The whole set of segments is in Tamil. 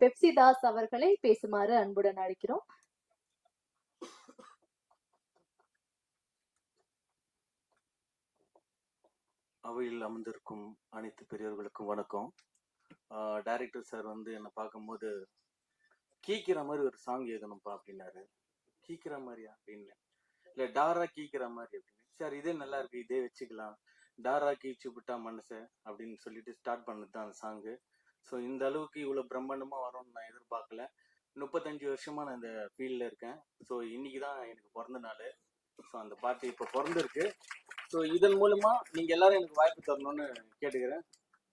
பெப்சி தாஸ் அவர்களை பேசுமாறு அன்புடன் அழைக்கிறோம். அவையில் அமர்ந்திருக்கும் அனைத்து பெரியவர்களுக்கும் வணக்கம். டைரக்டர் சார் வந்து என்னை பார்க்கும்போது கீக்கிற மாதிரி ஒரு சாங் எழுதணும்ப்பா அப்படின்னாரு. கீக்கிற மாதிரியா அப்படின்னு, இல்லை டாரா கீக்கிற மாதிரி அப்படின்னு. சார் இதே நல்லா இருக்கு, இதே வச்சுக்கலாம், டாரா கீச்சு விட்டா மனசை அப்படின்னு சொல்லிட்டு ஸ்டார்ட் பண்ணது தான் அந்த சாங்கு. ஸோ இந்த அளவுக்கு இவ்வளோ பிரம்மாண்டமாக வரும்னு நான் எதிர்பார்க்கல. 35 வருஷமா நான் இந்த ஃபீல்டில் இருக்கேன். ஸோ இன்னைக்கு தான் எனக்கு பிறந்த நாள். ஸோ அந்த பாட்டு இப்போ பிறந்திருக்கு. ஸோ இதன் மூலமா நீங்க எல்லாரும் எனக்கு வாய்ப்பு தரணும்னு கேட்டுக்கிறேன்.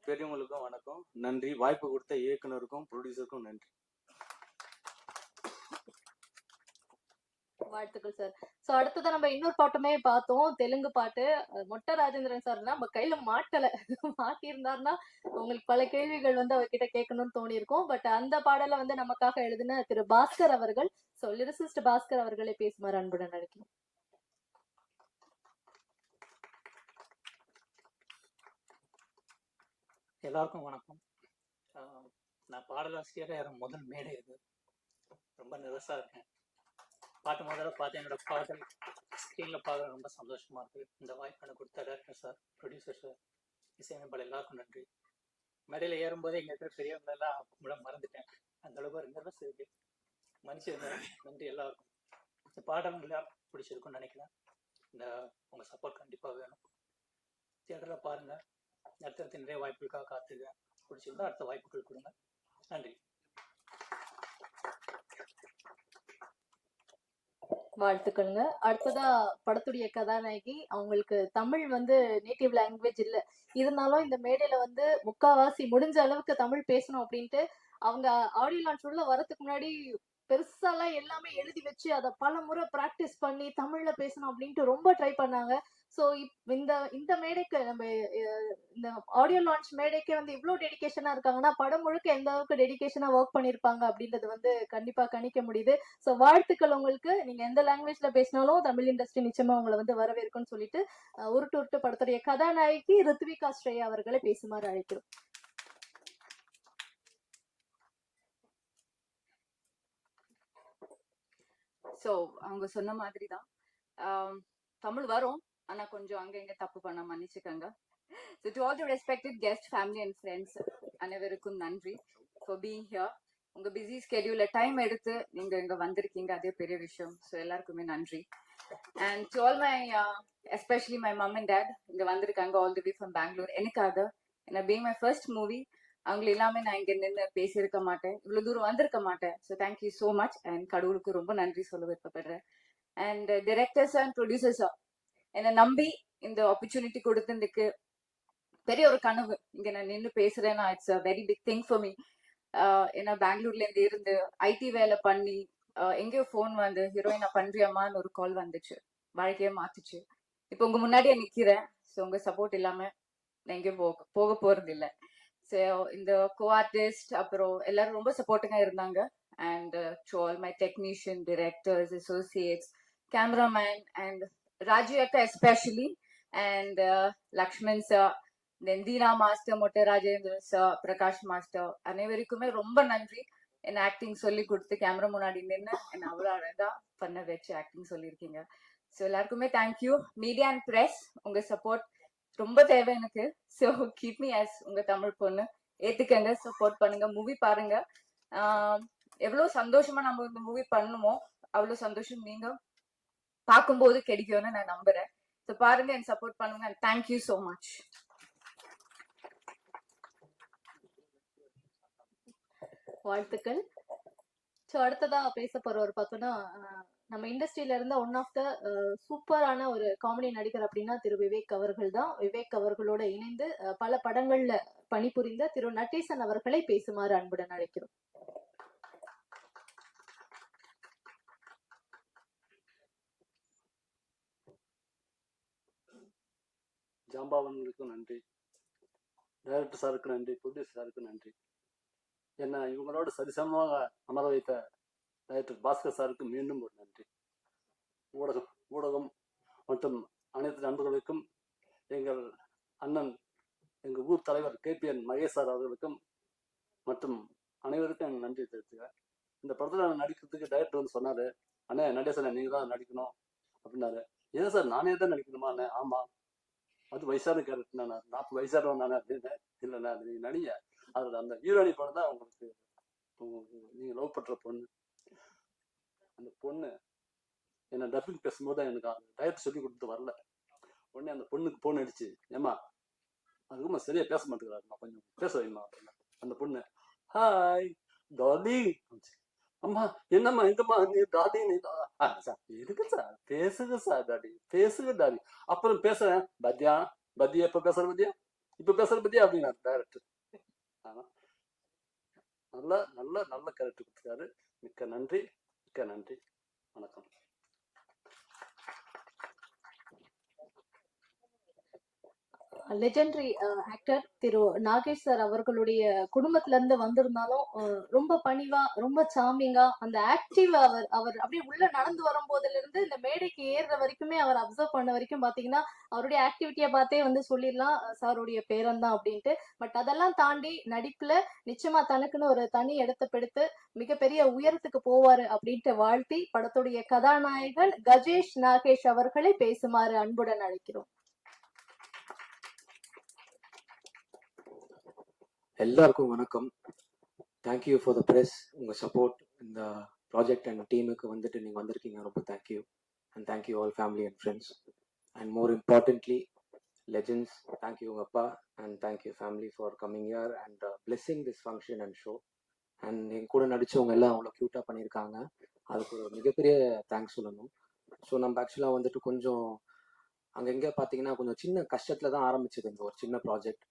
பெரியவங்களுக்கும் வணக்கம், நன்றி. வாய்ப்பு கொடுத்த இயக்குனருக்கும் ப்ரொடியூசருக்கும் நன்றி. வாழ்த்துக்கள் சார். சோ அடுத்ததான் நம்ம இன்னொரு பாட்டுமே பார்த்தோம், தெலுங்கு பாட்டு. மொட்டை ராஜேந்திரன் சார் நம்ம கையில மாட்டல, மாட்டி இருந்தாருன்னா உங்களுக்கு பல கேள்விகள் வந்து அவர்கிட்ட கேட்கணும்னு தோணி இருக்கும். பட் அந்த பாடலை வந்து நமக்காக எழுதின திரு பாஸ்கர் அவர்கள், சோ லிரிசிஸ்ட் பாஸ்கர் அவர்களை பேசுமாறு அன்புடன் நினைக்கிறோம். எல்லாருக்கும் வணக்கம். நான் பாடலாசிரியராக முதல் மேடை இது. ரொம்ப நிரசா இருக்கேன். பாட்டு முதல்ல பார்த்து என்னோட பாடல் ஸ்க்ரீனில் பார்க்க ரொம்ப சந்தோஷமா இருக்கு. இந்த வாய்ப்பு எனக்கு கொடுத்த டேரக்டர் சார், ப்ரொடியூசர் சார், இசையமைப்பாளர் எல்லாருக்கும் நன்றி. மேடையில் ஏறும்போது இங்கே இருக்கிற பெரியவங்க எல்லாம் கும்பிட மறந்துட்டேன். அந்த அளவுக்கு ஒரு நிரஸ் இருக்கு. மனுஷங்க நன்றி எல்லாருக்கும். இந்த பாடல் எல்லாருக்கும் பிடிச்சிருக்குன்னு நினைக்கிறேன். இந்த உங்கள் சப்போர்ட் கண்டிப்பாக வேணும். தியேட்டரில் பாருங்க. அடுத்தடுத்து நிறைய வாய்ப்புகளுக்காக காத்துங்க. பிடிச்சிருந்தா அடுத்த வாய்ப்புகள் கொடுங்க. நன்றி. வாழ்த்துக்கள்ங்க. அடுத்ததா படத்துடைய கதாநாயகி, அவங்களுக்கு தமிழ் வந்து நேட்டிவ் லாங்குவேஜ் இல்ல, இருந்தாலும் இந்த மேடையில வந்து முக்காவாசி முடிஞ்ச அளவுக்கு தமிழ் பேசணும் அப்படின்ட்டு அவங்க ஆடியோ லான்ச் உள்ள வரதுக்கு முன்னாடி பெருசாலாம் எல்லாமே எழுதி வச்சு அதை பல முறை பிராக்டிஸ் பண்ணி தமிழ்ல பேசணும் அப்படின்ட்டு ரொம்ப ட்ரை பண்ணாங்க. ஸோ இந்த இந்த மேடைக்கு நம்ம இந்த ஆடியோ லான்ச் மேடைக்கே வந்து இவ்வளவு டெடிகேஷனா இருக்காங்கன்னா படம் முழுக்க எந்த அளவுக்கு டெடிகேஷனா ஒர்க் பண்ணிருப்பாங்க அப்படின்றது வந்து கண்டிப்பா கணிக்க முடியுது. ஸோ வாழ்த்துக்கள் உங்களுக்கு. நீங்க எந்த லாங்குவேஜ்ல பேசினாலும் தமிழ் இண்டஸ்ட்ரி நிச்சயமா உங்களை வந்து வரவேற்கும்னு சொல்லிட்டு உருட்டு உருட்டு படத்துடைய கதாநாயகி ரித்விகா ஸ்ரேயா அவர்களை பேசுமாறு அழைக்கிறோம். ஸோ அவங்க சொன்ன மாதிரி தான் தமிழ் வரும், ஆனா கொஞ்சம் அங்க இங்க தப்பு பண்ண மன்னிச்சுக்கோங்க. So to all the respected guest, family and friends அனைவருக்கும் நன்றி ஃபார் பீயிங் ஹியர். உங்க பிஸி ஸ்கெடியூல்ல டைம் எடுத்து நீங்க இங்க வந்திருக்கீங்க, அதே பெரிய விஷயம். ஸோ எல்லாருக்குமே நன்றி. And to all my especially my mom and dad இங்க வந்திருக்காங்க all the way from Bangalore எனக்காக. ஏன்னா பீங் மை ஃபர்ஸ்ட் மூவி, அவங்க எல்லாமே நான் இங்க நின்று பேசியிருக்க மாட்டேன், இவ்வளவு தூரம் வந்திருக்க மாட்டேன். So thank you so much. And கடவுளுக்கு ரொம்ப நன்றி சொல்ல விருப்பப்படுறேன். அண்ட் டிரெக்டர்ஸ் அண்ட் ப்ரொடியூசர்ஸா என்னை நம்பி இந்த ஆப்பர்ச்சுனிட்டி கொடுத்ததுக்கு, பெரிய ஒரு கனவு இங்க நான் நின்று பேசுறேன்னா it's a very big thing for me. ஏன்னா பெங்களூர்ல இருந்து இருந்து ஐடி வேலை பண்ணி எங்கேயோ ஃபோன் வந்து ஹீரோயினா பண்றியம்மான்னு ஒரு கால் வந்துச்சு, வாழ்க்கையே மாத்துச்சு. இப்போ உங்க முன்னாடியே நிக்கிறேன். ஸோ உங்க சப்போர்ட் இல்லாம நான் எங்கேயும் போக போறது இல்லை. ஸோ இந்த கோ ஆர்டிஸ்ட் அப்புறம் எல்லாரும் ரொம்ப சப்போர்ட்டிங்கா இருந்தாங்க. And to all my technician, directors, associates, cameraman and Raju அக்கா especially, and Lakshman sir, then Deena master, Mottai Rajendran sir, Prakash master, அனைவருக்குமே ரொம்ப நன்றி. என்ன ஆக்டிங் சொல்லி கொடுத்து கேமரா முன்னாடி நின்று என்ன அவ்வளோ அழகா பண்ண வச்சு ஆக்டிங் சொல்லியிருக்கீங்க. ஸோ எல்லாருக்குமே தேங்க்யூ. மீடியா அண்ட் ப்ரெஸ், உங்க சப்போர்ட் ரொம்ப தேவை எனக்கு. ஸோ கீப் மீ ஆஸ் உங்க தமிழ் பொண்ணு. ஏத்துக்கங்க, சப்போர்ட் பண்ணுங்க, மூவி பாருங்க. எவ்வளவு சந்தோஷமா நம்ம இந்த மூவி பண்ணுமோ அவ்வளவு சந்தோஷம் நீங்க பார்க்கும்போது கிடைக்கும்னு நான் நம்புறேன். ஸோ பாருங்க, என் சப்போர்ட் பண்ணுங்க. Thank you so much. வாழ்த்துக்கள். ஸோ அடுத்ததா பேச போறவர் பார்த்தோம்னா, நம்ம இண்டஸ்ட்ரியில இருந்த ஒன் ஆஃப் த சூப்பரான ஒரு காமெடி நடிகர் அப்படின்னா திரு விவேக் அவர்கள் தான். விவேக் அவர்களோட இணைந்து பல படங்கள்ல பணிபுரிந்த திரு நட்டேசன் அவர்களை பேசுமாறு அன்புடன் அழைக்கிறோம். ஜாம்பாவனுக்கும் நன்றி, டைரக்டர் சாருக்கு நன்றி, ப்ரொடியூசர் சாருக்கு நன்றி. என்னை இவங்களோட சரிசமமாக அமர வைத்த டைரக்டர் பாஸ்கர் சாருக்கு மீண்டும் ஒரு நன்றி. ஊடகம் மற்றும் அனைத்து நண்பர்களுக்கும், எங்கள் அண்ணன், எங்கள் ஊர் தலைவர் KPN மகேஷ் சார் அவர்களுக்கும், மற்றும் அனைவருக்கும் எனக்கு நன்றி தெரிவிச்சுக்கிறேன். இந்த படத்தில் நான் நடிக்கிறதுக்கு டைரக்டர் வந்து சொன்னார், அண்ணே நடேசன் நீங்கள் தான் நடிக்கணும் அப்படின்னாரு. ஏன் சார் நானே தான் நடிக்கணுமா அண்ணே? ஆமாம், அது வயசான கேரக்டர் நான் 40 வயசானவன் நானே அப்படின்னு. இல்லைண்ணா அது நீங்கள் நடிங்க, அதில் அந்த ஹீரோனி படம் தான் உங்களுக்கு நீங்கள் லவ் பண்ணுற பொண்ணு. அந்த பொண்ணு என்ன டப்பிங் பேசும்போது தான் எனக்கு டைரக்டர் சொல்லி கொடுத்து வரல. உடனே அந்த பொண்ணுக்கு ஃபோன் அடிச்சு, ஏமா அதுக்குமா சரியா பேச மாட்டேங்கிறாருமா, கொஞ்சம் பேச வைமா அப்படின்னா. அந்த பொண்ணு ஹாய் டார்லிங், அம்மா என்னம்மா எங்கம்மா நீ டாடி நீ சார் எதுக்கு சார் பேசுங்க சார் டாடி பேசுங்க டாடி, அப்புறம் பேசுறேன் பத்தியா பத்தியா இப்ப பேசுற பத்தியா இப்ப பேசுற பத்தியா அப்படின்னா டைரக்டர். ஆனா நல்ல நல்ல நல்ல கேரக்டர் கொடுத்துருக்காரு. மிக்க நன்றி, மிக்க நன்றி, வணக்கம். லெஜெண்டரி ஆக்டர் திரு நாகேஷ் சார் அவர்களுடைய குடும்பத்துல இருந்து வந்திருந்தாலும் ரொம்ப பணிவா ரொம்ப சாமிங்கா அந்த ஆக்டிவ் அவர் அவர் அப்படியே உள்ள நடந்து வரும்போதுல இருந்து இந்த மேடைக்கு ஏறுற வரைக்குமே அவர் அப்சர்வ் பண்ண வரைக்கும் பாத்தீங்கன்னா அவருடைய ஆக்டிவிட்டியை பார்த்தே வந்து சொல்லிடலாம் சாருடைய பேரன் தான் அப்படின்ட்டு. பட் அதெல்லாம் தாண்டி நடிப்புல நிச்சயமா தனக்குன்னு ஒரு தனி இடத்தை பிடித்து மிகப்பெரிய உயரத்துக்கு போவாரு அப்படின்ட்டு வாழ்த்தி படத்துடைய கதாநாயகன் கஜேஷ் நாகேஷ் அவர்களை பேசுமாறு அன்புடன் அழைக்கிறோம். எல்லாருக்கும் வணக்கம். தேங்க்யூ ஃபார் த ப்ரெஸ், உங்கள் சப்போர்ட் இந்த ப்ராஜெக்ட் அண்ட் டீமுக்கு வந்துட்டு நீங்கள் வந்திருக்கீங்க, ரொம்ப thank you. And thank you all family and friends. And more importantly legends, thank you உங்கள் அப்பா and thank you family for coming here and blessing this function and show. And என் கூட நடித்தவங்க எல்லாம் அவ்வளோ க்யூட்டாக பண்ணியிருக்காங்க, அதுக்கு ஒரு மிகப்பெரிய தேங்க்ஸ் சொல்லணும். ஸோ நம்ம ஆக்சுவலாக வந்துட்டு கொஞ்சம் அங்கங்கே பார்த்தீங்கன்னா கொஞ்சம் சின்ன கஷ்டத்தில் தான் ஆரம்பிச்சது இந்த ஒரு சின்ன ப்ராஜெக்ட்.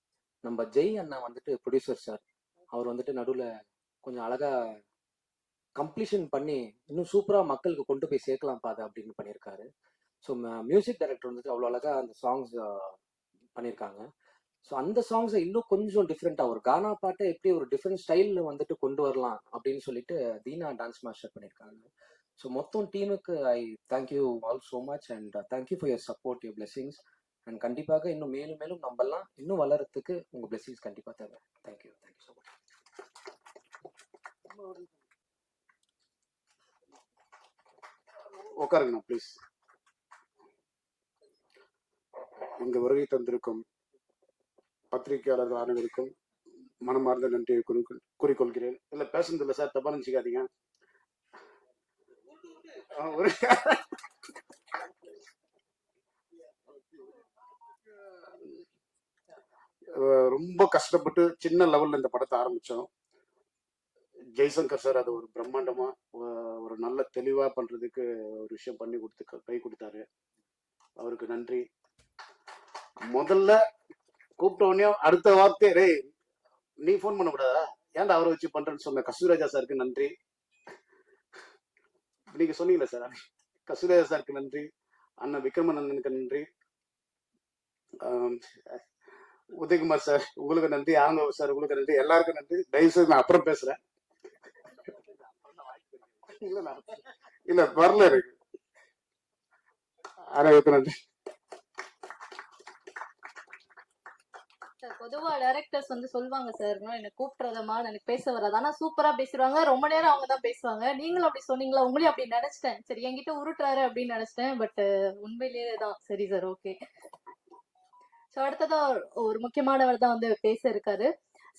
நம்ம ஜெய் அண்ணா வந்துட்டு ப்ரொடியூசர் சார், அவர் வந்துட்டு நடுவில் கொஞ்சம் அழகா கம்ப்ளீஷன் பண்ணி இன்னும் சூப்பராக மக்களுக்கு கொண்டு போய் சேர்க்கலாம் பாது அப்படின்னு பண்ணியிருக்காரு. ஸோ மியூசிக் டைரக்டர் வந்துட்டு அவ்வளோ அழகா அந்த சாங்ஸ் பண்ணியிருக்காங்க. ஸோ அந்த சாங்ஸை இன்னும் கொஞ்சம் டிஃப்ரெண்ட்டாக ஒரு கானா பாட்டை எப்படி ஒரு டிஃப்ரெண்ட் ஸ்டைலில் வந்துட்டு கொண்டு வரலாம் அப்படின்னு சொல்லிட்டு தீனா டான்ஸ் மாஸ்டர் பண்ணியிருக்காங்க. ஸோ மொத்தம் டீமுக்கு I thank you all so much and thank you for your support, your blessings. And கண்டிப்பாக இன்னும் மேலும் மேலும் நம்மலாம் இன்னும் வளர்றதுக்கு உங்கள் பிளெஸிங்ஸ் கண்டிப்பாக தேவை. Thank you, thank you so much. உட்காருங்கண்ணா ப்ளீஸ். இங்கு வருகை தந்திருக்கும் பத்திரிகையாளர்கள் அனைவருக்கும் மனமார்ந்த நன்றியை கூறிக்கொள்கிறேன். இல்லை பேசுனது இல்லை சார், தப்பா நினைச்சுக்காதீங்க. ரொம்ப கஷ்டப்பட்டு சின்ன லெவல்ல இந்த படத்தை ஆரம்பிச்சோம். ஜெய்சங்கர் சார் அதை ஒரு பிரம்மாண்டமா ஒரு நல்ல தெளிவா பண்றதுக்கு ஒரு விஷயம் பண்ணி கை கொடுத்தாரு. அவருக்கு நன்றி. முதல்ல கூப்பிட்ட உடனே அடுத்த வார்த்தை, ரே நீ போன் பண்ணக்கூடாதா, ஏன்டா அவரை வச்சு பண்றேன்னு சொன்ன கஸ்தூராஜா சாருக்கு நன்றி. நீங்க சொன்னீங்களே சார், கஸ்தூராஜா சாருக்கு நன்றி, அண்ணன் விக்ரமநந்தனுக்கு நன்றி, உதயகுமார் சார் உங்களுக்கு நன்றி, ஆனந்த சார் உங்களுக்கு நன்றி, எல்லாருக்கும் நன்றி. தயவுசெய்து நான் அப்புறம் பேசுறேன். இல்ல வரல இருக்கு. அனைவருக்கும் நன்றி. பொதுவா டைரக்டர்ஸ் வந்து சொல்லுவாங்க சார், என்ன கூப்பிடுறதமா எனக்கு பேச வராது, ஆனா சூப்பரா பேசுவாங்க, ரொம்ப நேரம் அவங்க தான் பேசுவாங்க. நீங்களும் அப்படி சொன்னீங்களா? உங்களையும் அப்படி நினைச்சிட்டேன். சரி என்கிட்ட உருட்டுறாரு அப்படின்னு நினைச்சிட்டேன், பட் உண்மையிலேயே தான். சரி சார், ஓகே. ஸோ அடுத்ததா ஒரு முக்கியமானவர் தான் வந்து பேச இருக்காரு.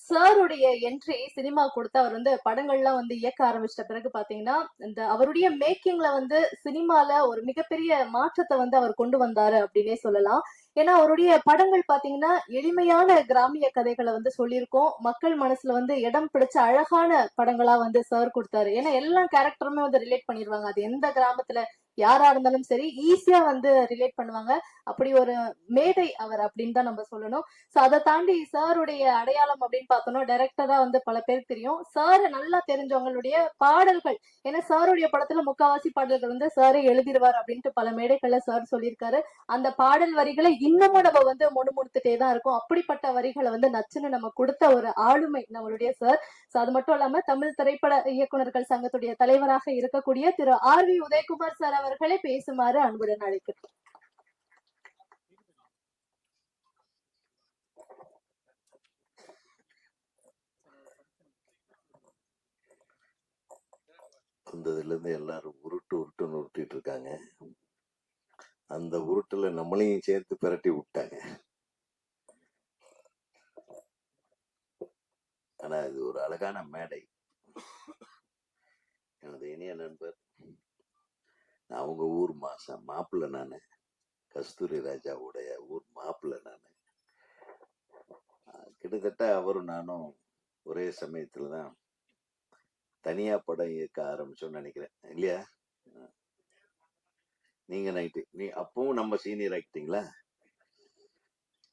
சாருடைய என்ட்ரி சினிமா கொடுத்து அவர் வந்து படங்கள்லாம் வந்து இயக்க ஆரம்பிச்சிட்ட பிறகு பாத்தீங்கன்னா இந்த அவருடைய மேக்கிங்ல வந்து சினிமால ஒரு மிகப்பெரிய மாற்றத்தை வந்து அவர் கொண்டு வந்தாரு அப்படின்னே சொல்லலாம். ஏன்னா அவருடைய படங்கள் பாத்தீங்கன்னா எளிமையான கிராமிய கதைகளை வந்து சொல்லியிருக்கோம். மக்கள் மனசுல வந்து இடம் பிடிச்ச அழகான படங்களா வந்து சார் கொடுத்தாரு. ஏன்னா எல்லா கேரக்டருமே வந்து ரிலேட் பண்ணிடுவாங்க. அது எந்த கிராமத்துல யாரா இருந்தாலும் சரி ஈஸியா வந்து ரிலேட் பண்ணுவாங்க. அப்படி ஒரு மேதை அவர் அப்படின்னு தான் நம்ம சொல்லணும். சோ அதை தாண்டி சாருடைய அடையாளம் அப்படின்னு பார்த்தோம்னா டைரக்டரா வந்து பல பேருக்கு தெரியும். சார் நல்லா தெரிஞ்சவங்களுடைய பாடல்கள், ஏன்னா சாருடைய படத்துல முக்காவாசி பாடல்கள் வந்து சாரே எழுதிடுவார் அப்படின்ட்டு பல மேடைகள்ல சார் சொல்லியிருக்காரு. அந்த பாடல் வரிகளை இன்னமும் நம்ம வந்து முணுமுணுத்துட்டே தான் இருக்கும். அப்படிப்பட்ட வரிகளை வந்து நச்சுன்னு நம்ம கொடுத்த ஒரு ஆளுமை நம்மளுடைய சார். சோ அது மட்டும் இல்லாம தமிழ் திரைப்பட இயக்குநர்கள் சங்கத்துடைய தலைவராக இருக்கக்கூடிய திரு ஆர் வி உதயகுமார் சார் அவர்களை பேசுமாறு அன்புடன் அழைக்கிறேன். வந்ததுலேருந்து எல்லாரும் உருட்டுன்னு உருட்டிட்டு இருக்காங்க. அந்த உருட்டுல நம்மளையும் சேர்த்து பிரட்டி விட்டாங்க. ஆனா இது ஒரு அழகான மேடை. எனது இனிய நண்பர், நான் அவங்க ஊர் மாப்பிள்ளை நானு. கஸ்தூரி ராஜாவுடைய ஊர் மாப்பிள்ளை நானு. கிட்டத்தட்ட அவரும் நானும் ஒரே சமயத்துல தான் தனியா படம் இயக்க ஆரம்பிச்சோம்னு நினைக்கிறேன், இல்லையா? நீங்க நீ அப்பவும் நம்ம சீனியர் ஆக்கிட்டீங்களா?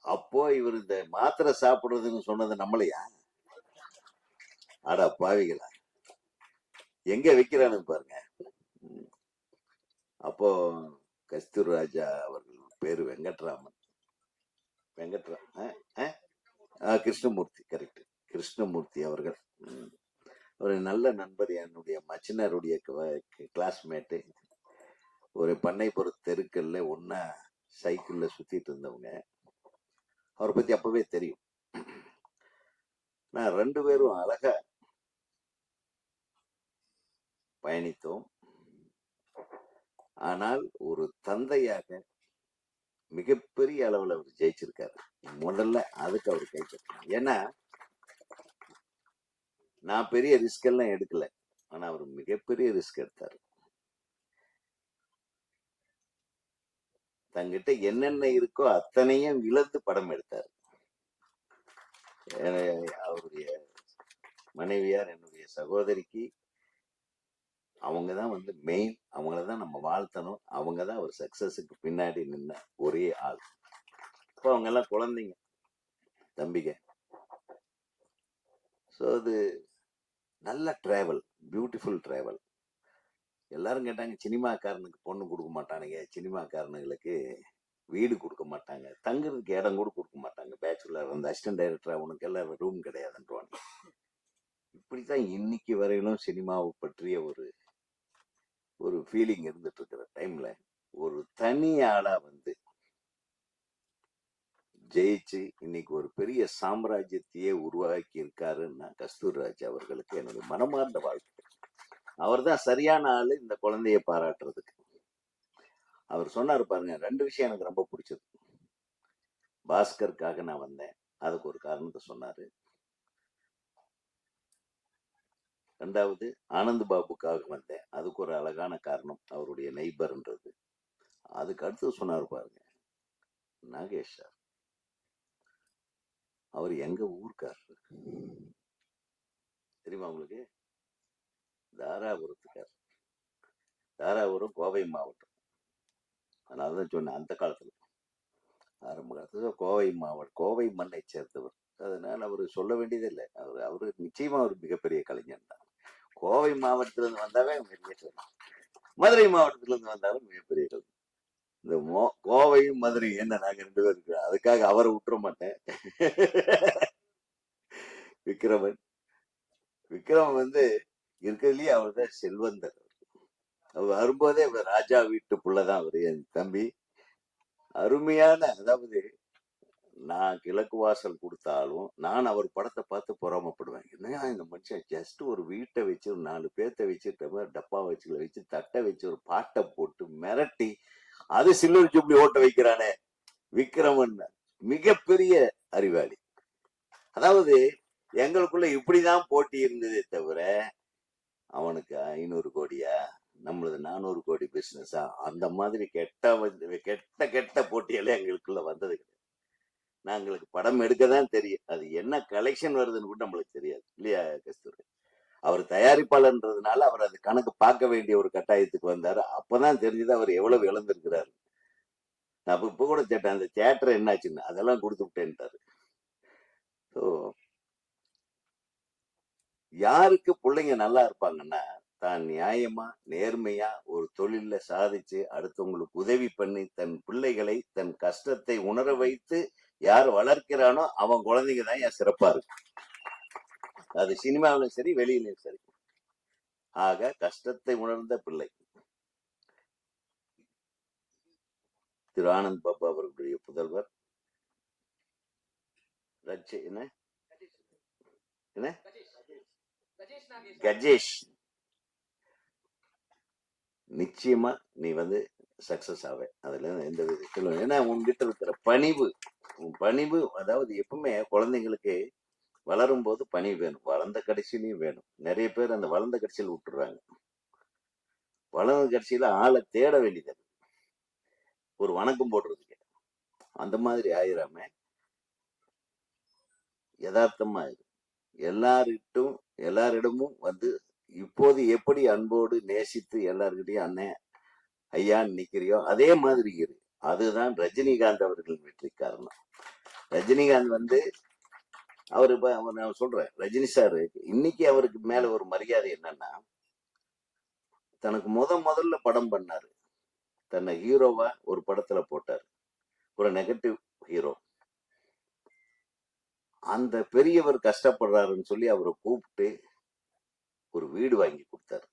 அப்போ இவர் இந்த மாத்திரை சாப்பிடுறதுன்னு சொன்னது நம்மளையா? அடா பாவிகளா, எங்க வைக்கிறானு பாருங்க. அப்போ கஸ்தூரி ராஜா அவர்கள் பேரு வெங்கட்ராமன். கிருஷ்ணமூர்த்தி, கரெக்ட், கிருஷ்ணமூர்த்தி அவர்கள். ஒரு நல்ல நண்பர், என்னுடைய மச்சினருடைய கிளாஸ்மேட்டு. ஒரு பண்ணைப்புற தெருக்கல்ல ஒன்னா சைக்கிள்ல சுத்திட்டு இருந்தவங்க. அவரை பத்தி அப்பவே தெரியும். நான் 2 பேரும் அழகா பயணித்தோம். ஆனால் ஒரு தந்தையாக மிகப்பெரிய அளவுல அவர் ஜெயிச்சிருக்காரு. முதல்ல அதுக்கு அவர் கை தட்டணும். ஏன்னா நான் பெரிய ரிஸ்க் எல்லாம் எடுக்கல, ஆனா அவர் மிகப்பெரிய ரிஸ்க் எடுத்தாரு. தங்கிட்ட என்னென்ன இருக்கோ அத்தனையும் இழந்து படம் எடுத்தார். அவருடைய மனைவியார், என்னுடைய சகோதரிக்கு அவங்கதான் மெயின். அவங்களதான் நம்ம வாழ்த்தணும். அவங்கதான் அவர் சக்சஸுக்கு பின்னாடி நின்ன ஒரே ஆள். இப்போ அவங்க எல்லாம் குழந்தைங்க, தம்பிங்க. ஸோ அது நல்ல டிராவல், பியூட்டிஃபுல் டிராவல். எல்லாரும் கேட்டாங்க, சினிமாக்காரனுக்கு பொண்ணு கொடுக்க மாட்டானுங்க, சினிமாக்காரனுங்களுக்கு வீடு கொடுக்க மாட்டாங்க, தங்குறதுக்கு இடம் கூட கொடுக்க மாட்டாங்க, பேச்சுலர் இருந்த அசிஸ்டன்ட் டைரக்டர் உனக்கு எல்லாம் ரூம் கிடையாதுன்றாங்க. இப்படித்தான் இன்னைக்கு வரையிலும் சினிமாவை பற்றிய ஒரு ஃபீலிங் இருந்துட்டு இருக்கிற டைம்ல ஒரு தனி ஆளா ஜெயிச்சு இன்னைக்கு ஒரு பெரிய சாம்ராஜ்யத்தையே உருவாக்கி இருக்காருன்னா கஸ்தூரி ராஜா அவர்களுக்கு என்னுடைய மனமார்ந்த வாழ்க்கை. அவர் தான் சரியான ஆளு இந்த குழந்தைய பாராட்டுறதுக்கு. அவர் சொன்னாரு பாருங்க, 2 விஷயம் எனக்கு ரொம்ப பிடிச்சது. பாஸ்கருக்காக நான் வந்தேன், அதுக்கு ஒரு காரணத்தை சொன்னாரு. 2வது ஆனந்த் பாபுக்காக வந்தேன், அதுக்கு ஒரு அழகான காரணம், அவருடைய நெய்பர்ன்றது. அதுக்கு அடுத்து சொன்னாரு பாருங்க, நாகேஷ் சார், அவர் எங்க ஊருக்காரர் தெரியுமா உங்களுக்கு? தாராபுரத்துக்கார். தாராபுரம் கோவை மாவட்டம். அதனாலதான் சொன்னேன், அந்த காலத்துல ஆரம்ப காலத்துல கோவை மாவட்டம், கோவை மண்ணை சேர்ந்தவர். அதனால அவரு சொல்ல வேண்டியதில்லை. அவரு நிச்சயமா ஒரு மிகப்பெரிய கலைஞர் தான். கோவை மாவட்டத்துல இருந்து வந்தாவே பெரிய, மதுரை மாவட்டத்துல இருந்து வந்தாலும் மிகப்பெரிய கலைஞர். இந்த கோவையும் மதுரை என்ன, நாங்க 2 பேரும் இருக்கிறோம், அதுக்காக அவரை விட்டுற மாட்டேன். விக்ரமன் இருக்கிறதுலயே அவர் தான் செல்வந்தர். அவர் வரும்போதே அவர் ராஜா வீட்டு புள்ளதான் அவரு, என் தம்பி. அருமையான, அதாவது நான் கிழக்கு வாசல் கொடுத்தாலும் நான் அவர் படத்தை பார்த்து பொறாமப்படுவேன். என்னையா இந்த மனுஷன் ஜஸ்ட் ஒரு வீட்டை வச்சு ஒரு 4 பேர்த்த வச்சு டப்பா வச்சு தட்டை வச்சு ஒரு பாட்டை போட்டு மிரட்டி அது சில்வர் ஜூப்ளி ஓட்ட வைக்கிறானே விக்ரமன், மிகப்பெரிய அறிவாளி. அதாவது எங்களுக்குள்ள இப்படிதான் போட்டி இருந்ததே தவிர அவனுக்கு 500 கோடியா, நம்மளது 400 கோடி பிசினஸா, அந்த மாதிரி கெட்ட போட்டியெல்லாம் எங்களுக்குள்ள வந்தது கிடையாது. நாங்களுக்கு படம் எடுக்கதான் தெரியும், அது என்ன கலெக்ஷன் வருதுன்னு கூட நம்மளுக்கு தெரியாது, இல்லையா கஸ்தூரி? அவர் தயாரிப்பாளர்ன்றதுனால அவர் அது கணக்கு பார்க்க வேண்டிய ஒரு கட்டாயத்துக்கு வந்தாரு. அப்பதான் தெரிஞ்சது அவர் எவ்வளவு இழந்திருக்கிறாரு. நான் இப்ப கூட கேட்டேன், அந்த தியேட்டர் என்னாச்சுன்னு, அதெல்லாம் கொடுத்து விட்டேன்ட்டாரு. ஸோ யாருக்கு பிள்ளைங்க நல்லா இருப்பாங்கன்னா, தான் நியாயமா நேர்மையா ஒரு தொழில சாதிச்சு அடுத்தவங்களுக்கு உதவி பண்ணி தன் பிள்ளைகளை தன் கஷ்டத்தை உணர வைத்து யார் வளர்க்கிறானோ அவன் குழந்தைங்க தான் ஏன் சிறப்பா இருக்கு. அது சினிமாவிலும் சரி, வெளியிலும் சரி. ஆக கஷ்டத்தை உணர்ந்த பிள்ளை திரு ஆனந்த் பாபு அவர்களுடைய புதல்வர் கஜேஷ் நிச்சயமா நீ வந்து சக்சஸ் ஆவே. அதுல எந்த விதத்திலும் ஏன்னா உன்கிட்ட இருக்கிற பணிவு, உன் பணிவு அதாவது எப்பவுமே குழந்தைங்களுக்கு வளரும் போது பணிவு வேணும், வளர்ந்த கடைசியிலையும் வேணும். நிறைய பேர் அந்த வளர்ந்த கடைசியில் விட்டுறாங்க. வளர்ந்த கடைசியில ஆளை தேட வேண்டியது, ஒரு வணக்கம் போடுறதுக்கு. அந்த மாதிரி ஆயிராம யதார்த்தமா இரு. எல்லாரிடமும் வந்து இப்போது எப்படி அன்போடு நேசித்து எல்லார்கிட்டையும் அண்ணன் ஐயான்னு நிக்கிறியோ அதே மாதிரி இரு. அதுதான் ரஜினிகாந்த் அவர்கள் வெற்றி காரணம். ரஜினிகாந்த் வந்து நான் சொல்றேன், ரஜினி சார் இன்னைக்கு அவருக்கு மேல ஒரு மரியாதை என்னன்னா, தனக்கு முதல்ல படம் பண்ணாரு, தன்னை ஹீரோவா ஒரு படத்துல போட்டார், ஒரு நெகட்டிவ் ஹீரோ. அந்த பெரியவர் கஷ்டப்படுறாருன்னு சொல்லி அவரை கூப்பிட்டு ஒரு வீடு வாங்கி கொடுத்தாரு.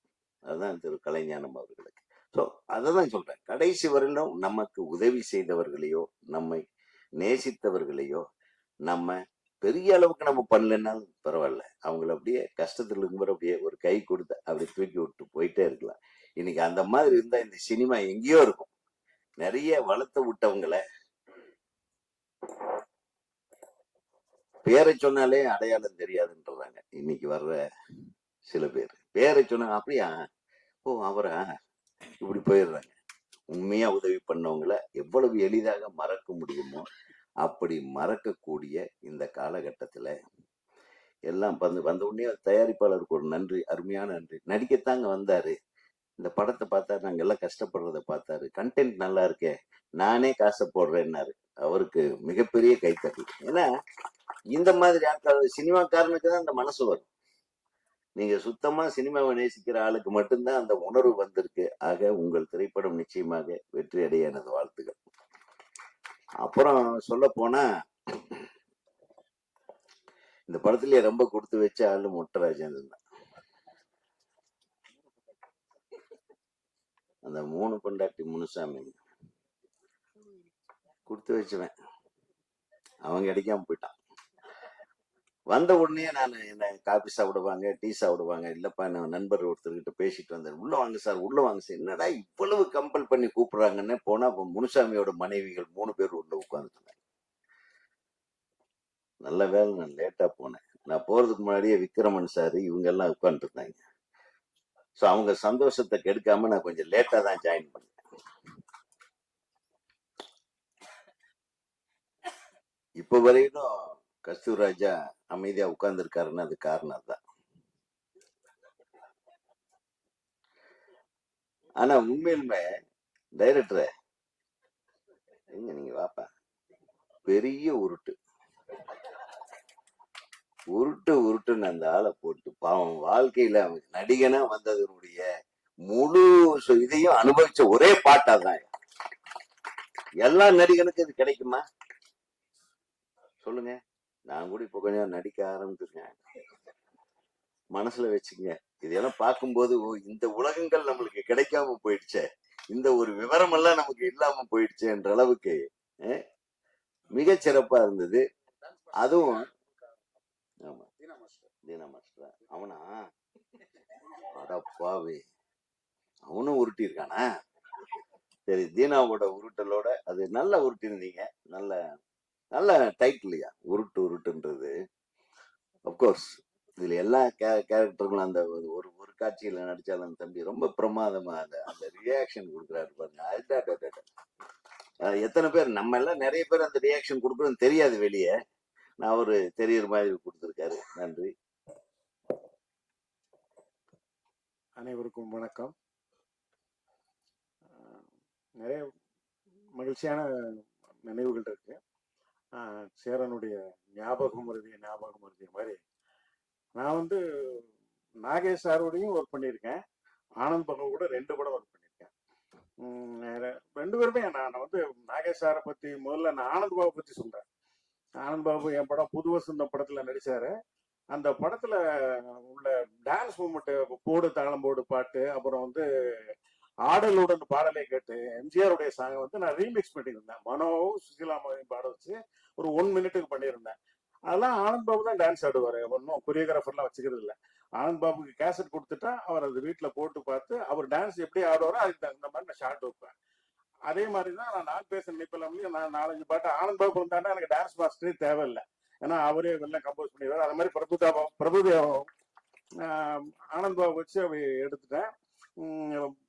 அதுதான் திரு கலைஞானம் அவர்களுக்கு. ஸோ அதான் சொல்றேன், கடைசி வரையிலும் நமக்கு உதவி செய்தவர்களையோ நம்மை நேசித்தவர்களையோ நம்ம பெரிய அளவுக்கு நம்ம பண்ணலன்னாலும் பரவாயில்ல, அவங்கள அப்படியே கஷ்டத்துல இருக்கும்போது அப்படியே ஒரு கை கொடுத்து அப்படி தூக்கி விட்டு போயிட்டே இருக்கலாம். இன்னைக்கு அந்த மாதிரி இருந்தா இந்த சினிமா எங்கேயோ இருக்கும். நிறைய வளர்த்து விட்டவங்களை பேரை சொன்னாலே அடையாளம் தெரியாதுன்றாங்க. இன்னைக்கு வர்ற சில பேர் பேரை சொன்னாங்க, அப்படியா ஓ அவரா, இப்படி போயிடுறாங்க. உண்மையா உதவி பண்ணவங்களை எவ்வளவு எளிதாக மறக்க முடியுமோ அப்படி மறக்கக்கூடிய இந்த காலகட்டத்துல எல்லாம் வந்த உடனே தயாரிப்பாளருக்கு ஒரு நன்றி, அருமையான நன்றி. நடிக்கத்தாங்க வந்தாரு, இந்த படத்தை பார்த்தாரு, நாங்க எல்லாம் கஷ்டப்படுறத பார்த்தாரு, கண்டென்ட் நல்லா இருக்கே, நானே காசை போடுறேன்னாரு. அவருக்கு மிகப்பெரிய கைத்தட்டல். ஏன்னா இந்த மாதிரி ஆட்கள் சினிமாக்காரனுக்கு தான் அந்த மனசு வரும். நீங்க சுத்தமா சினிமாவை நேசிக்கிற ஆளுக்கு மட்டும்தான் அந்த உணர்வு வந்திருக்கு. ஆக உங்கள் திரைப்படம் நிச்சயமாக வெற்றி அடைய எனது வாழ்த்துக்கள். அப்புறம் சொல்ல போனா இந்த படத்திலேயே ரொம்ப கொடுத்து வச்ச ஆளு மொட்டை ராஜேந்திரன் தான். அந்த 3 பொண்டாட்டி முனுசாமி கொடுத்து வச்சுவேன், அவங்க கிடைக்காம போயிட்டான். வந்த உடனே நான் என்ன காபி சாப்பிடுவாங்க, டீ சாப்பிடுவாங்க, இல்லப்பா நான் நண்பர் ஒருத்தர்கிட்ட பேசிட்டு வந்தேன், உள்ள வாங்க சார், உள்ள வாங்க சார். என்னடா இவ்வளவு கம்பல் பண்ணி கூப்பிடுறாங்கன்னு போனா முனுசாமியோட மனைவிகள் 3 பேர் உள்ள உட்காந்துருந்தாங்க. நல்ல வேலை நான் லேட்டா போனேன். நான் போறதுக்கு முன்னாடியே விக்ரமன் சார் இவங்க எல்லாம் உட்காந்துட்டு இருந்தாங்க. ஸோ அவங்க சந்தோஷத்தை கெடுக்காம நான் கொஞ்சம் லேட்டா தான் ஜாயின் பண்ணேன். இப்ப வரையிலும் கஸ்தூராஜா அமைதியா உட்கார்ந்து இருக்காருன்னு அது காரணம் தான். ஆனா உண்மையிலுமே டைரக்டர் எங்க நீங்க வாப்பா, பெரிய உருட்டு உருட்டுன்னு அந்த ஆளை போட்டு பாவம் வாழ்க்கையில நடிகனா வந்ததனுடைய முழு இதையும் அனுபவிச்ச ஒரே பாட்டா தான். எல்லா நடிகனுக்கும் இது கிடைக்குமா சொல்லுங்க? நான் கூட இப்ப கொஞ்சம் நடிக்க ஆரம்பிச்சிருக்கேன், மனசுல வச்சுங்க. இதெல்லாம் பார்க்கும்போது இந்த உலகங்கள் நம்மளுக்கு கிடைக்காம போயிடுச்சே, இந்த ஒரு விவரம் எல்லாம் நமக்கு இல்லாம போயிடுச்சுன்ற அளவுக்கு மிக சிறப்பா இருந்தது. அதுவும் ஆமா தீனா மாஸ்டர் அவனா அடப்பாவே, அவனும் உருட்டி இருக்கானா? சரி, தீனாவோட உருட்டலோட அது நல்லா உருட்டி இருந்தீங்க. நல்ல நல்ல டைட்டில்லையா உருட்டுன்றது. அப்கோர்ஸ் இதுல எல்லா கேரக்டர்களும் அந்த ஒரு காட்சியில நடிச்சாலும் அந்த தம்பி ரொம்ப பிரமாதமா அந்த ரியாக்ஷன் கொடுக்குறாரு பாருங்க. எத்தனை பேர் நம்ம எல்லாம் நிறைய பேர் அந்த ரியாக்ஷன் கொடுக்குறோன்னு தெரியாது வெளியே, நான் ஒரு தெரியுற மாதிரி கொடுத்துருக்காரு. நன்றி. அனைவருக்கும் வணக்கம். நிறைய மகிழ்ச்சியான நினைவுகள் இருக்கு. சேரனுடைய ஞாபகம் மருதிய மாதிரி நான் வந்து நாகேஷ் சாரோடையும் ஒர்க் பண்ணியிருக்கேன், ஆனந்த் பகவ் கூட 2 படம் ஒர்க் பண்ணியிருக்கேன். 2 பேருமே நான் வந்து நாகேஷ் சாரை பத்தி முதல்ல நான் ஆனந்த் பாபு பத்தி சொல்றேன். ஆனந்த் பாபு என் படம் புது வசந்தம் படத்துல நடிச்சாரு. அந்த படத்துல உள்ள டான்ஸ் மூமெண்ட், போடு தாளம் போடு பாட்டு, அப்புறம் வந்து ஆடலுடன் பாடலை கேட்டு எம்ஜிஆருடைய சாங்கை வந்து நான் ரீமிக்ஸ் பண்ணியிருந்தேன். மனோவும் சுசிலாமாவையும் பாட வச்சு ஒரு 1 மினிட்டுக்கு பண்ணியிருந்தேன். அதெல்லாம் ஆனந்த் பாபு தான் டான்ஸ் ஆடுவார். ஒன்றும் கொரியோகிராஃபர்லாம் வச்சுக்கிறது இல்லை. ஆனந்த் பாபுக்கு கேசட் கொடுத்துட்டா அவர் அது வீட்டில் போட்டு பார்த்து அவர் டான்ஸ் எப்படி ஆடுவாரோ அதுக்கு தகுந்த மாதிரி நான் ஷார்ட் வைப்பேன். அதே மாதிரி தான் நான் பேச நினைப்பலாம்லையும் நான் 4-5 பாட்டு ஆனந்த் பாபு இருந்தாண்டா எனக்கு டான்ஸ் மாஸ்டரே தேவையில்லை. ஏன்னா அவரே எல்லாம் கம்போஸ் பண்ணிடுவார். அது மாதிரி பிரபுதேவம் ஆனந்த் பாபு வச்சு அப்படி எடுத்துட்டேன்.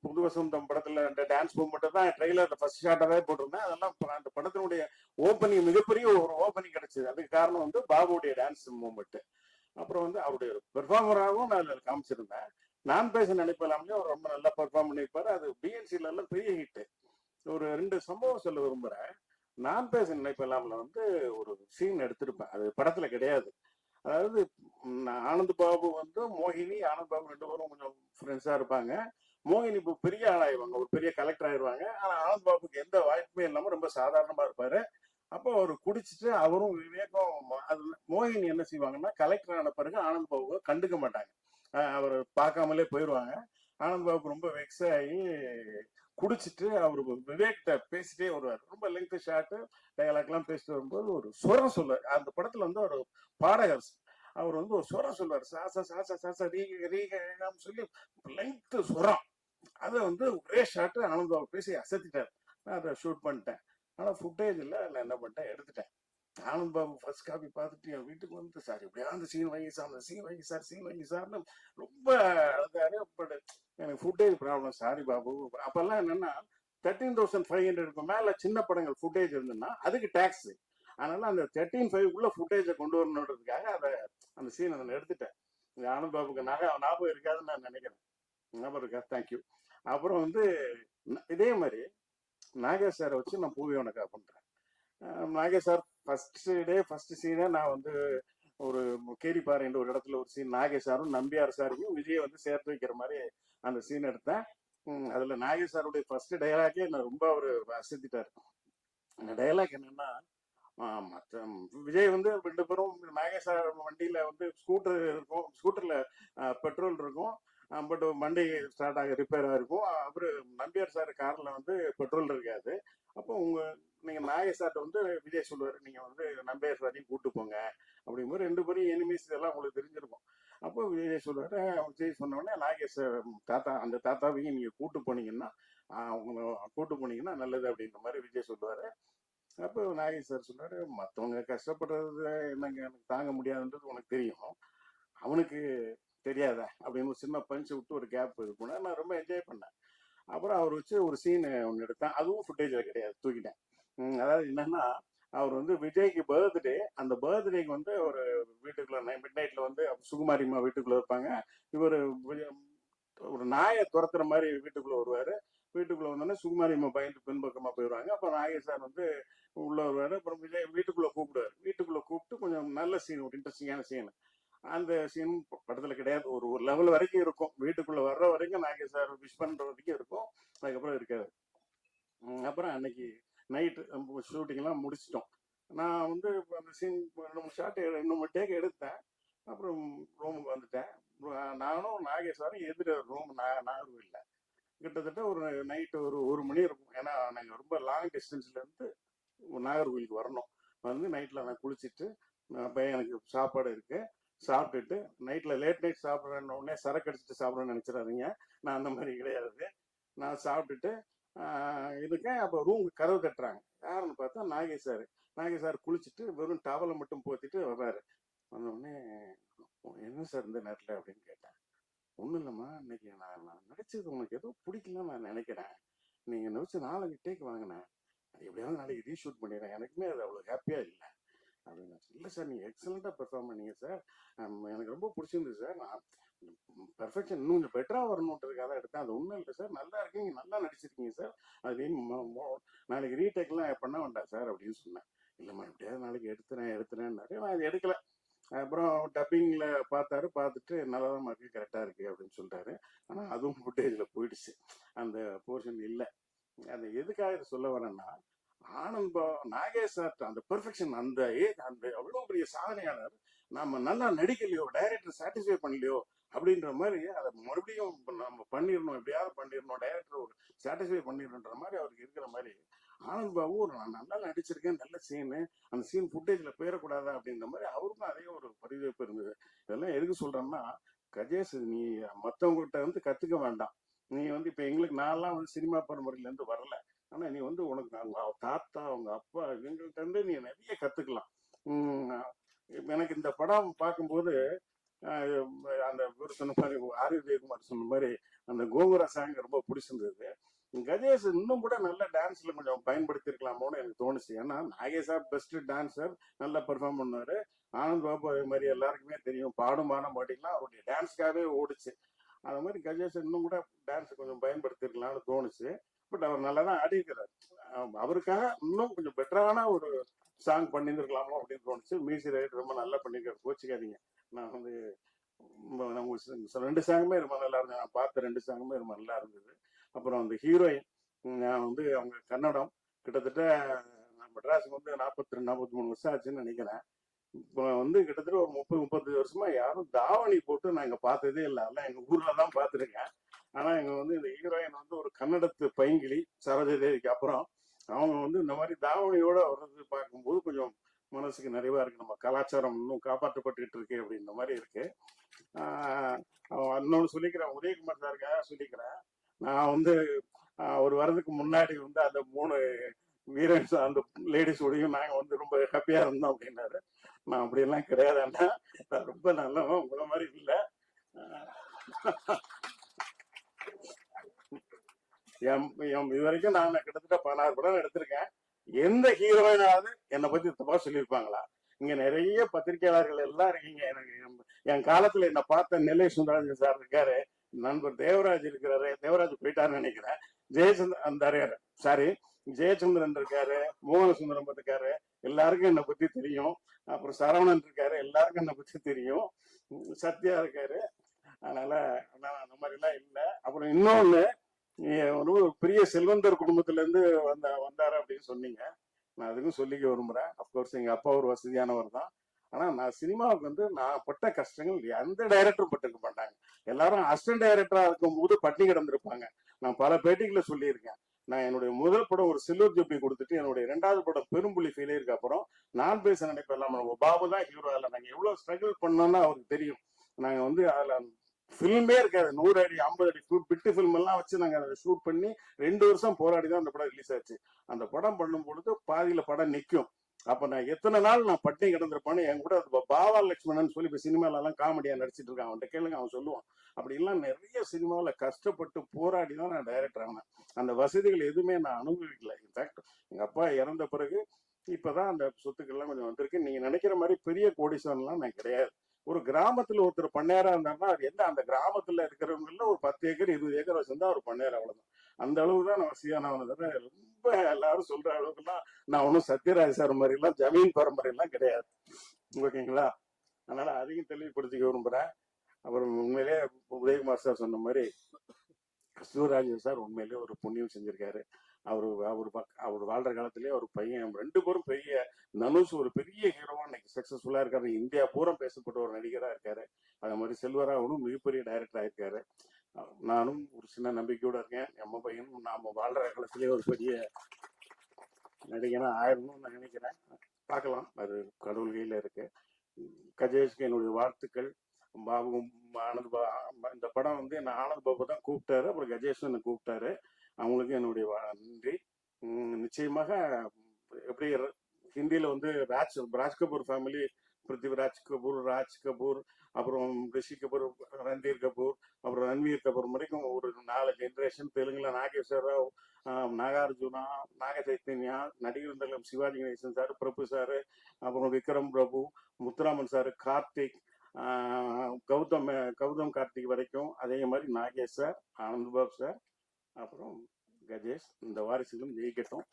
புது வசந்தம் படத்துல அந்த டான்ஸ் மூமெண்ட் தான் ட்ரெய்லர்ல ஃபர்ஸ்ட் ஷாட்டாவே போட்டிருந்தேன். அதெல்லாம் அந்த படத்தினுடைய ஓப்பனிங் மிகப்பெரிய ஒரு ஓப்பனிங் கிடைச்சது. அதுக்கு காரணம் வந்து பாபுடைய டான்ஸ் மூமெண்ட். அப்புறம் வந்து அவருடைய பெர்ஃபார்மராகவும் நான் அதில் காமிச்சிருந்தேன். நான் பேச நினைப்பலாம்லேயே அவர் ரொம்ப நல்லா பெர்ஃபார்ம் பண்ணியிருப்பாரு. அது பிஎன்சில எல்லாம் பெரிய ஹிட். ஒரு 2 சம்பவம் சொல்ல விரும்புறேன். நான் பேச நினைப்பலாம்ல வந்து ஒரு சீன் எடுத்திருப்பேன். அது படத்துல கிடையாது. அதாவது ஆனந்த் பாபு வந்து மோகினி, ஆனந்த் பாபு 2 பேரும் கொஞ்சம் ஃப்ரெண்ட்ஸா இருப்பாங்க. மோகினி இப்போ பெரிய ஆளாயிருவாங்க, ஒரு பெரிய கலெக்டர் ஆயிடுவாங்க. ஆனா ஆனந்த் பாபுக்கு எந்த வாய்ப்புமே இல்லாம ரொம்ப சாதாரணமா இருப்பாரு. அப்போ அவர் குடிச்சிட்டு அவரும் விவேகம் மோகினி என்ன செய்வாங்கன்னா, கலெக்டர் ஆன பிறகு ஆனந்த் பாபுவை கண்டுக்க மாட்டாங்க. அவர் பார்க்காமலே போயிடுவாங்க. ஆனந்த் பாபுக்கு ரொம்ப வெக்ஸ் ஆகி குடிச்சிட்டு அவர் விவேக்கிட்ட பேசிட்டே வருவார். ரொம்ப லெங்க் ஷார்ட் டயலாக்லாம் பேசிட்டு வரும்போது ஒரு சுரம் சொல்லுவார். அந்த படத்துல வந்து ஒரு பாடகர் அவர் வந்து ஒரு சுரம் சொல்லுவார். சாசா சாசா சாசா ரீக ரீகன்னு சொல்லி லெங்க் சுரம். அதை வந்து ஒரே ஷார்ட் ஆனந்த் பாபு பேசி அசத்திட்டார். நான் அதை ஷூட் பண்ணிட்டேன். ஆனா ஃபுட்டேஜ் இல்லை. நான் என்ன பண்ணிட்டேன், எடுத்துட்டேன். ஆனந்த் பாபு ஃபர்ஸ்ட் காப்பி பார்த்துட்டு என் வீட்டுக்கு வந்து, சார் எப்படியா அந்த சீன் வாங்கி சார், அந்த சீன் வாங்கி சார், சீன் வாங்கி சார்னு ரொம்ப அழுதாரு. பட் எனக்கு ஃபுட்டேஜ் ப்ராப்ளம், சாரி பாபு. அப்பெல்லாம் என்னன்னா 13,500 மேல சின்ன படங்கள் ஃபுட்டேஜ் இருந்ததுன்னா அதுக்கு டேக்ஸ். அதனால அந்த 13,500 ஃபுட்டேஜை கொண்டு வரணுன்றதுக்காக அதை அந்த சீனை நான் எடுத்துட்டேன். இந்த ஆனந்த் பாபுக்கு ஞாபகம் இருக்காதுன்னு நான் நினைக்கிறேன். ஞாபகம் இருக்கா? தேங்க்யூ. அப்புறம் வந்து இதே மாதிரி நாகேஷ் சாரை வச்சு நான் பூவி உனக்கா பண்றேன். நாகேஷ் சார் ஃபர்ஸ்ட் சீனே நான் வந்து ஒரு கேரிப்பாறைன்ற ஒரு இடத்துல ஒரு சீன் நாகேஷ் சாரும் நம்பியார் சாரையும் விஜயை வந்து சேர்த்து வைக்கிற மாதிரி அந்த சீன் எடுத்தேன். அதுல நாகேஷ் சாருடைய ஃபர்ஸ்ட் டயலாக்கே நான் ரொம்ப அவர் அசத்திட்டாரு. அந்த டயலாக் என்னன்னா, மற்ற விஜய் வந்து 2 பேரும் நாகேஷ் சார் வண்டியில வந்து ஸ்கூட்டர் இருக்கும், ஸ்கூட்டர்ல பெட்ரோல் இருக்கும், பட் வண்டி ஸ்டார்ட் ஆக ரிப்பேர் ஆகிருக்கும். அவரு நம்பியார் சார் கார்ல வந்து பெட்ரோல் இருக்காது. அப்போ நீங்க நாகேஷ் சார்ட்ட வந்து விஜய் சொல்லுவாரு, நீங்க வந்து நம்பியார் சாரையும் கூட்டு போங்க அப்படிங்கும்போது 2 பேரும் எனிமீஸ் இதெல்லாம் உங்களுக்கு தெரிஞ்சிருக்கும். அப்போ விஜய் சொல்லுவாரு. விஜய் சொன்ன உடனே நாகேஷ் அந்த தாத்தாவையும் நீங்க கூட்டு போனீங்கன்னா நல்லது அப்படின்ற மாதிரி விஜய் சொல்லுவாரு. அப்போ நாகேஷ் சார் சொன்னாரு, மற்றவங்க கஷ்டப்படுறது என்னங்க எனக்கு தாங்க முடியாதுன்றது உனக்கு தெரியும், அவனுக்கு தெரியாத அப்படின்னு ஒரு சின்ன பஞ்ச் விட்டு ஒரு கேப் இது பண்ண நான் ரொம்ப என்ஜாய் பண்ணேன். அப்புறம் அவர் வச்சு ஒரு சீன் ஒன்று எடுத்தேன். அதுவும் ஃபுட்டேஜில் கிடையாது, தூக்கிட்டேன். அதாவது என்னன்னா, அவர் வந்து விஜய்க்கு பர்த்டே, அந்த பர்த்டேக்கு வந்து ஒரு வீட்டுக்குள்ள மிட் நைட்ல வந்து சுகுமாரிம்மா வீட்டுக்குள்ள இருப்பாங்க. இவர் ஒரு நாயை துரத்துற மாதிரி வீட்டுக்குள்ள வருவாரு. வீட்டுக்குள்ள வந்தோடனே சுகுமாரிம்மா பயந்து பின்பக்கமா போயிடுவாங்க. அப்போ நாகேஷ் சார் வந்து உள்ள வருவாரு. அப்புறம் விஜய் வீட்டுக்குள்ள கூப்பிடுவாரு. வீட்டுக்குள்ள கூப்பிட்டு கொஞ்சம் நல்ல சீன், ஒரு இன்ட்ரெஸ்டிங்கான சீன். அந்த சீன் படத்துல கிடையாது. ஒரு லெவல் வரைக்கும் இருக்கும். வீட்டுக்குள்ள வர்ற வரைக்கும் நாகேஷ் சார் விஷ் பண்ற வரைக்கும் இருக்கும். அதுக்கப்புறம் இருக்காது. அப்புறம் அன்னைக்கு நைட்டு ஷூட்டிங் எல்லாம் முடிச்சிட்டோம். நான் வந்து அந்த சீன் 2-3 ஷாட் 2-3 டேக் எடுத்தேன். அப்புறம் ரூமுக்கு வந்துட்டேன். நானும் நாகேஷ் சாரும் எதிர ரூம் நாகர்கோவில்ல கிட்டத்தட்ட ஒரு நைட்டு ஒரு 1 மணி இருக்கும். ஏன்னா நாங்கள் ரொம்ப லாங் டிஸ்டன்ஸ்ல இருந்து நாகர்கோவிலுக்கு வரணும். வந்து நைட்ல நான் குளிச்சுட்டு எனக்கு சாப்பாடு இருக்கு சாப்பிட்டுட்டு, நைட்ல லேட் நைட் சாப்பிட்றேன்னு உடனே சரக்கு அடிச்சுட்டு சாப்பிட்றேன்னு நினைச்சிடாதீங்க. நான் அந்த மாதிரி கிடையாது. நான் சாப்பிட்டுட்டு இருக்கேன். அப்போ ரூம் கதவு தட்டுறாங்க. யாருன்னு பார்த்தா நாகேஷ் சார் குளிச்சுட்டு வெறும் டவலை மட்டும் போத்திட்டு வர்றாரு. வந்தோடனே, என்ன சார் இந்த நேரத்தில் அப்படின்னு கேட்டேன். ஒன்றும் இல்லைம்மா, இன்னைக்கு நான் நடிச்சது உனக்கு ஏதோ பிடிக்கலன்னு நான் நினைக்கிறேன். நீங்க நினைச்சு 4 டேக் வாங்கினேன், அது எப்படியாவது நாளைக்கு ரீஷூட் பண்ணிடுறேன், எனக்குமே அது அவ்வளோ ஹாப்பியா இல்லை அப்படின்னு. இல்லை சார், நீங்கள் எக்ஸலண்ட்டாக பெர்ஃபார்ம் பண்ணீங்க சார், எனக்கு ரொம்ப பிடிச்சிருந்தது சார், நான் பெர்ஃபெக்ஷன் இன்னும் கொஞ்சம் பெட்டராக வரணுன்றதுக்காக தான் எடுத்தேன். அது ஒன்றும் இல்லை சார், நல்லா இருக்கீங்க, நல்லா நடிச்சிருக்கீங்க சார், அது நாளைக்கு ரீடேக்லாம் பண்ண வேண்டாம் சார் அப்படின்னு சொன்னேன். இல்லைம்மா எப்படியாவது நாளைக்கு எடுத்துறேன்னாரு. நான் அது எடுக்கல. அப்புறம் டப்பிங்ல பார்த்துட்டு நல்லா தான் இருக்கு, கரெக்டாக இருக்கு அப்படின்னு சொல்லிட்டாரு. ஆனால் அதுவும் ஃபுட்டேஜில் போயிடுச்சு, அந்த போர்ஷன் இல்லை. அது எதுக்காக இதை சொல்ல வரேன்னா, ஆனந்த் நாகேஷ் சார் அந்த பெர்ஃபெக்ஷன், அந்த அவ்வளோ பெரிய சாதனையாளர், நம்ம நல்லா நடிக்கலையோ, டைரக்டர் சாட்டிஸ்ஃபை பண்ணலையோ அப்படின்ற மாதிரி அதை மறுபடியும் நம்ம பண்ணிடணும், எப்படியாவது பண்ணிடணும், டைரக்டர் ஒரு சாட்டிஸ்ஃபை பண்ணிடணுன்ற மாதிரி அவருக்கு இருக்கிற மாதிரி ஆனந்த் பாபு ஒரு நான் நல்லா நடிச்சிருக்கேன், நல்ல சீனு, அந்த சீன் ஃபுட்டேஜ்ல போயிடக்கூடாதா அப்படின்ற மாதிரி அவருக்கும் அதே ஒரு பரிதவிப்பு இருந்தது. இதெல்லாம் எதுக்கு சொல்றேன்னா, கஜேஷ் நீ மற்றவங்ககிட்ட வந்து கத்துக்க வேண்டாம். நீ வந்து இப்ப எங்களுக்கு நான்லாம் வந்து சினிமா பரம்பரையில இருந்து வரல. ஆனா நீ வந்து உனக்கு அவங்க தாத்தா அவங்க அப்பா இவங்கள்ட்ட இருந்து நீ நிறைய கத்துக்கலாம். உம் எனக்கு இந்த படம் பார்க்கும்போது அந்த இவர் சொன்ன மாதிரி ஆர் விஜயகுமார் சொன்ன மாதிரி அந்த கோகுரா சாங் ரொம்ப பிடிச்சிருந்தது. கஜேஷ் இன்னும் கூட நல்ல டான்ஸ்ல கொஞ்சம் பயன்படுத்திருக்கலாமோன்னு எனக்கு தோணுச்சு. ஏன்னா நாகேஷா பெஸ்ட் டான்சர், நல்லா பெர்ஃபார்ம் பண்ணாரு. ஆனந்த் பாபு அதே மாதிரி எல்லாருக்குமே தெரியும், பாடும் பாட்டிலாம் அவருடைய டான்ஸ்க்காகவே ஓடுச்சு. அது மாதிரி கஜேஷ் இன்னும் கூட டான்ஸ் கொஞ்சம் பயன்படுத்திருக்கலாம்னு தோணுச்சு. பட் அவர் நல்லா தான் ஆடி இருக்கிறார். அவருக்காக இன்னும் கொஞ்சம் பெட்டரான ஒரு சாங் பண்ணியிருக்கலாமோ அப்படின்னு தோணுச்சு. மியூசிக் ரைட் ரொம்ப நல்லா பண்ணியிருக்காரு, கோச்சிக்காதீங்க. நான் வந்து ரெண்டு சாங்குமே ரொம்ப நல்லா இருந்தது. நான் பார்த்த ரெண்டு சாங்குமே ரொம்ப நல்லா இருந்தது. அப்புறம் அந்த ஹீரோயின், நான் வந்து அவங்க கன்னடம், கிட்டத்தட்ட மெட்ராஸுக்கு வந்து 42-43 வருஷம் ஆச்சுன்னு நினைக்கிறேன். இப்போ வந்து கிட்டத்தட்ட ஒரு 30-35 வருஷமா யாரும் தாவணி போட்டு நான் இங்க பார்த்ததே இல்லை. அதெல்லாம் எங்க ஊர்ல தான் பார்த்துருக்கேன். ஆனா இங்க வந்து இந்த ஹீரோயின் வந்து ஒரு கன்னடத்து பைங்கிளி, சரோஜதேவிக்கு அப்புறம் அவங்க வந்து இந்த மாதிரி தாவணியோட வர்றது பார்க்கும்போது கொஞ்சம் மனசுக்கு நிறைவா இருக்கு. நம்ம கலாச்சாரம் இன்னும் காப்பாற்றப்பட்டு இருக்கு அப்படின்ற மாதிரி இருக்கு. இன்னொன்னு சொல்லிக்கிறேன், உதயகுமார் சாருக்காக சொல்லிக்கிறேன். நான் வந்து ஒரு வரதுக்கு முன்னாடி வந்து அந்த 3 வீரன்ஸ் அந்த லேடிஸோடையும் நாங்க வந்து ரொம்ப ஹாப்பியா இருந்தோம் அப்படின்னாரு. நான் அப்படியெல்லாம் கிடையாதுன்னா, ரொம்ப நல்லவன், உங்களை மாதிரி இல்லை. இது வரைக்கும் நான் கிட்டத்தட்ட 16 படம் எடுத்திருக்கேன். எந்த ஹீரோயினாவது என்னை பத்தி தப்பா சொல்லியிருப்பாங்களா? இங்க நிறைய பத்திரிகையாளர்கள் எல்லாம் இருக்கீங்க. எனக்கு என் காலத்துல என்ன பார்த்த நெல்லை சுந்தரராஜன் சார் இருக்காரு, நண்பர் தேவராஜ் இருக்கிறாரு, தேவராஜ் போயிட்டாருன்னு நினைக்கிறேன், ஜெயச்சந்திரன் சாரி ஜெயச்சந்திரன் இருக்காரு, மோகன சுந்தரம் இருக்காரு, எல்லாருக்கும் என்னை பத்தி தெரியும். அப்புறம் சரவணன் இருக்காரு, எல்லாருக்கும் என்னை பத்தி தெரியும். சத்யா இருக்காரு. அதனால அந்த மாதிரி எல்லாம் இல்லை. அப்புறம் இன்னொன்னு, ஒரு பெரிய செல்வந்தர் குடும்பத்துல இருந்து வந்தாரு அப்படின்னு சொன்னீங்க. நான் அதுக்கும் சொல்லிக்க விரும்புறேன். அப்கோர்ஸ் எங்க அப்பா ஒரு வசதியானவர் தான். ஆனா நான் சினிமாவுக்கு வந்து நான் பட்ட கஷ்டங்கள் எந்த டைரக்டரும் பட்டிருக்க மாட்டாங்க. எல்லாரும் அசிஸ்டன்ட் டைரக்டரா இருக்கும் போது பட்டி கிடந்திருப்பாங்க. நான் பல பேட்டிகளை சொல்லியிருக்கேன். நான் என்னுடைய முதல் படம் ஒரு சில்வர் ஜூப்ளி கொடுத்துட்டு என்னுடைய 2வது படம் பெரும்புலி ஃபெயிலியருக்கு அப்புறம் நான் பேச நினைப்பெல்லாம் நம்ம பாபு தான் ஹீரோ. அதில் நாங்கள் எவ்வளவு ஸ்ட்ரகிள் பண்ணோம்னு அவருக்கு தெரியும். நாங்க வந்து அதுல ஃபில்மே இருக்காது, 100 அடி 50 அடி பிட்டு ஃபில்ம் எல்லாம் வச்சு நாங்க அதை ஷூட் பண்ணி 2 வருஷம் போராடி தான் அந்த படம் ரிலீஸ் ஆச்சு. அந்த படம் பண்ணும் பொழுது பாதியில படம் நிற்கும். அப்ப நான் எத்தனை நாள் நான் பட்டினி கிடந்திருப்பான்னு என் கூட பாவா லட்சுமணன் சொல்லி இப்ப சினிமால எல்லாம் காமெடியா நடிச்சிட்டு இருக்கான், அவன்கிட்ட கேளுங்க, அவன் சொல்லுவான். அப்படி எல்லாம் நிறைய சினிமாவில் கஷ்டப்பட்டு போராடி தான் நான் டைரக்டர் ஆனேன். அந்த வசதிகள் எதுவுமே நான் அனுபவிக்கல. இன்ஃபேக்ட் எங்க அப்பா இறந்த பிறகு இப்பதான் அந்த சொத்துக்கள்லாம் கொஞ்சம் வந்திருக்கு. நீங்க நினைக்கிற மாதிரி பெரிய கோடீஸ்வரன்லாம் நான் கிடையாது. ஒரு கிராமத்துல ஒருத்தர் பண்ணையாரா இருந்தாருன்னா அது என்ன, அந்த கிராமத்துல இருக்கிறவங்கள ஒரு 10 ஏக்கர் 20 ஏக்கர் வச்சிருந்தா ஒரு பண்ணையார், அவ்வளவுதான். அந்த அளவுக்கு தான் நான் வசதியானவன. ரொம்ப எல்லாரும் சொல்ற அளவுக்குலாம் நான் ஒன்றும் சத்யராஜ் சார் மாதிரி எல்லாம் ஜமீன் பரம்பரை எல்லாம் கிடையாது. ஓகேங்களா? அதனால அதையும் தெளிவுபடுத்திக்க விரும்புறேன். அப்புறம் உண்மையிலே உதயகுமார் சார் சொன்ன மாதிரி சிவராஜன் சார் உண்மையிலே ஒரு புண்ணியம் செஞ்சிருக்காரு. அவர் வாழ்ற காலத்திலேயே அவர் பையன் 2 பேரும் பெரிய, தனுஷ் ஒரு பெரிய ஹீரோவா இன்னைக்கு சக்சஸ்ஃபுல்லா இருக்காரு, இந்தியா பூரா பேசப்பட்ட ஒரு நடிகரா இருக்காரு. அதே மாதிரி செல்வராகவனும் மிகப்பெரிய டைரக்டர் ஆயிருக்காரு. நானும் ஒரு சின்ன நம்பிக்கையோட இருக்கேன், நம்ம பையனும் நாம வாழ்ற காலத்திலேயே ஒரு பெரிய நடிகனா ஆயிரணும்னு நான் நினைக்கிறேன். பார்க்கலாம், அது கடவுள் கையில இருக்கு. கஜேஷ்க்கு என்னுடைய வாழ்த்துக்கள். பாபு ஆனந்த் இந்த படம் வந்து என்ன ஆனந்த் பாபு தான் கூப்பிட்டாரு, அப்புறம் கஜேஷ் என்ன கூப்பிட்டாரு. அவங்களுக்கு என்னுடைய நன்றி. நிச்சயமாக எப்படி ஹிந்தியில வந்து ராஜ் கபூர் ஃபேமிலி, பிருத்திவிராஜ் கபூர், ராஜ் கபூர், அப்புறம் ரிஷி கபூர், ரன்தீர் கபூர், அப்புறம் ரன்வீர் கபூர் வரைக்கும் ஒரு 4 ஜென்ரேஷன். தெலுங்குல நாகேஸ்வர ராவ், நாகார்ஜுனா, நாக சைத்தன்யா, நடிகர் சிவாஜி கணேசன் சார், பிரபு சாரு, அப்புறம் விக்ரம் பிரபு, முத்துராமன் சாரு, கார்த்திக், கௌதம் கார்த்திக் வரைக்கும், அதே மாதிரி நாகேஷ் சார், ஆனந்த் பாபு சார், அப்புறம் கஜேஷ். இந்த வாரிசுகளும் ஜெயிக்கட்டும்,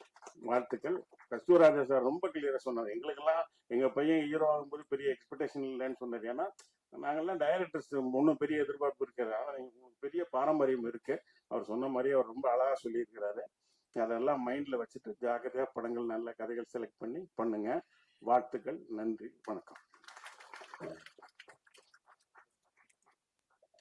வாழ்த்துக்கள். கஸ்தூராஜா சார் ரொம்ப கிளியரா சொன்னார். எங்களுக்கெல்லாம் எங்க பையன் ஹீரோ ஆகும்போது பெரிய எக்ஸ்பெக்டேஷன் இல்லைன்னு சொன்னார். ஏன்னா நாங்கெல்லாம் டைரக்டர்ஸ் ஒன்றும் பெரிய எதிர்பார்ப்பு இருக்காது, ஆனால் பெரிய பாரம்பரியம் இருக்கு. அவர் சொன்ன மாதிரி அவர் ரொம்ப அழகா சொல்லியிருக்கிறாரு. அதெல்லாம் மைண்ட்ல வச்சுட்டு ஜாக்கிரதையா படங்கள், நல்ல கதைகள் செலக்ட் பண்ணி பண்ணுங்க. வாழ்த்துக்கள், நன்றி, வணக்கம்.